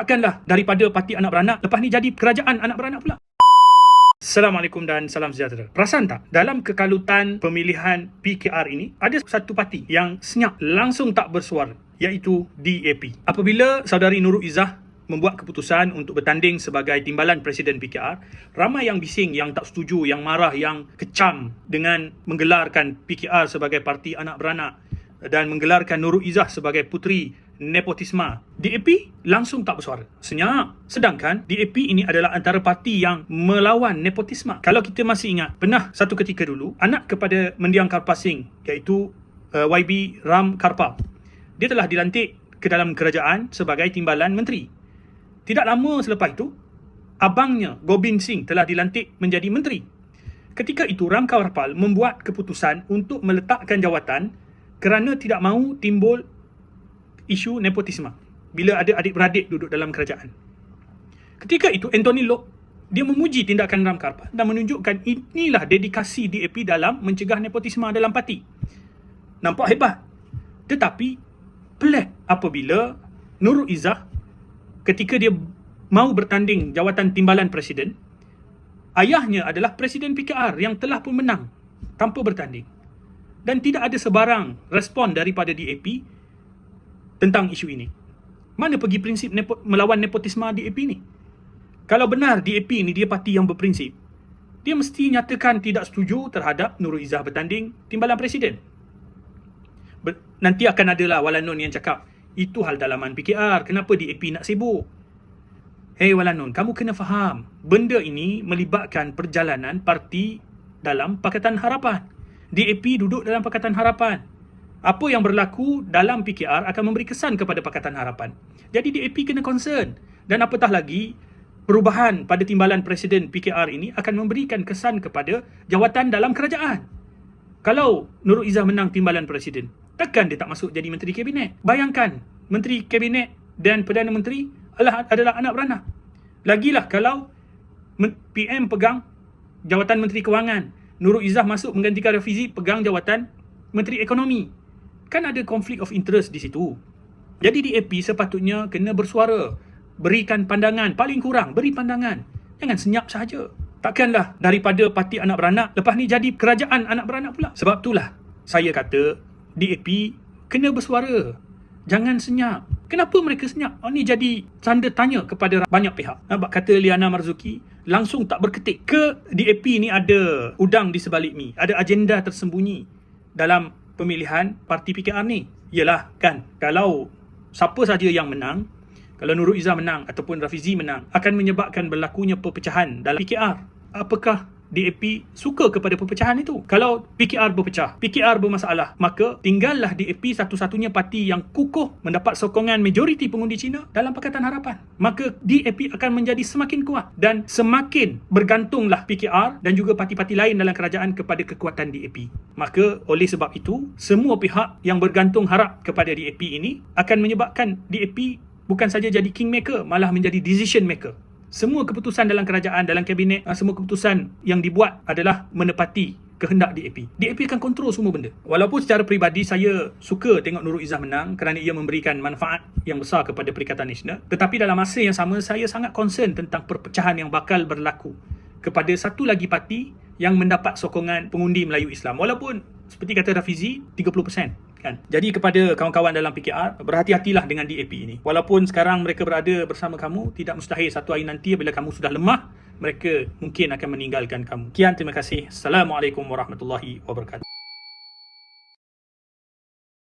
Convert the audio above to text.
Takkanlah daripada parti anak beranak, lepas ni jadi kerajaan anak beranak pula. Assalamualaikum dan salam sejahtera. Perasan tak, dalam kekalutan pemilihan PKR ini, ada satu parti yang senyap, langsung tak bersuara, iaitu DAP. Apabila saudari Nurul Izzah membuat keputusan untuk bertanding sebagai timbalan Presiden PKR, ramai yang bising, yang tak setuju, yang marah, yang kecam dengan menggelarkan PKR sebagai parti anak beranak dan menggelarkan Nurul Izzah sebagai puteri nepotisma. DAP langsung tak bersuara, senyap. Sedangkan DAP ini adalah antara parti yang melawan nepotisma. Kalau kita masih ingat, pernah satu ketika dulu, anak kepada mendiang Karpasing, iaitu YB Ram Karpal, dia telah dilantik ke dalam kerajaan sebagai timbalan menteri. Tidak lama selepas itu, abangnya Gobind Singh telah dilantik menjadi menteri. Ketika itu, Ram Karpal membuat keputusan untuk meletakkan jawatan kerana tidak mahu timbul isu nepotisme bila ada adik-beradik duduk dalam kerajaan. Ketika itu, Anthony Loke, dia memuji tindakan Ram Karpal dan menunjukkan inilah dedikasi DAP dalam mencegah nepotisme dalam parti. Nampak hebat. Tetapi pelik apabila Nurul Izzah ketika dia mahu bertanding jawatan timbalan presiden, ayahnya adalah Presiden PKR yang telah pun menang tanpa bertanding. Dan tidak ada sebarang respon daripada DAP tentang isu ini. Mana pergi prinsip melawan nepotisme DAP ni? Kalau benar DAP ni dia parti yang berprinsip, dia mesti nyatakan tidak setuju terhadap Nurul Izzah bertanding timbalan presiden. Nanti akan adalah Walanon yang cakap, itu hal dalaman PKR, kenapa DAP nak sibuk? Hei Walanon, kamu kena faham, benda ini melibatkan perjalanan parti dalam Pakatan Harapan. DAP duduk dalam Pakatan Harapan. Apa yang berlaku dalam PKR akan memberi kesan kepada Pakatan Harapan. Jadi DAP kena concern. Dan apatah lagi, perubahan pada timbalan Presiden PKR ini akan memberikan kesan kepada jawatan dalam kerajaan. Kalau Nurul Izzah menang timbalan Presiden, takkan dia tak masuk jadi Menteri Kabinet? Bayangkan, Menteri Kabinet dan Perdana Menteri adalah anak beranak. Lagilah kalau PM pegang jawatan Menteri Kewangan, Nurul Izzah masuk menggantikan Rafizi pegang jawatan Menteri Ekonomi. Kan ada konflik of interest di situ. Jadi DAP sepatutnya kena bersuara, berikan pandangan, paling kurang beri pandangan. Jangan senyap sahaja. Takkanlah daripada parti anak beranak, lepas ni jadi kerajaan anak beranak pula. Sebab itulah saya kata DAP kena bersuara. Jangan senyap. Kenapa mereka senyap? Ini jadi tanda tanya kepada banyak pihak. Nampak kata Liana Marzuki, langsung tak berketik. Ke DAP ni ada udang di sebalik mi? Ada agenda tersembunyi dalam pemilihan parti PKR ni? Yalah kan, kalau siapa saja yang menang, kalau Nurul Izzah menang ataupun Rafizi menang, akan menyebabkan berlakunya perpecahan dalam PKR. Apakah DAP suka kepada perpecahan itu? Kalau PKR berpecah, PKR bermasalah, maka tinggallah DAP satu-satunya parti yang kukuh mendapat sokongan majoriti pengundi Cina dalam Pakatan Harapan. Maka DAP akan menjadi semakin kuat dan semakin bergantunglah PKR dan juga parti-parti lain dalam kerajaan kepada kekuatan DAP. Maka oleh sebab itu, semua pihak yang bergantung harap kepada DAP ini akan menyebabkan DAP bukan saja jadi kingmaker, malah menjadi decision maker. Semua keputusan dalam kerajaan, dalam kabinet, semua keputusan yang dibuat adalah menepati kehendak DAP. DAP akan kontrol semua benda. Walaupun secara peribadi saya suka tengok Nurul Izzah menang kerana ia memberikan manfaat yang besar kepada Perikatan Nasional, tetapi dalam masa yang sama saya sangat concern tentang perpecahan yang bakal berlaku kepada satu lagi parti yang mendapat sokongan pengundi Melayu Islam. Walaupun seperti kata Rafizi, 30%. Kan? Jadi kepada kawan-kawan dalam PKR, berhati-hatilah dengan DAP ini. Walaupun sekarang mereka berada bersama kamu, tidak mustahil satu hari nanti bila kamu sudah lemah, mereka mungkin akan meninggalkan kamu. Sekian, terima kasih. Assalamualaikum warahmatullahi wabarakatuh.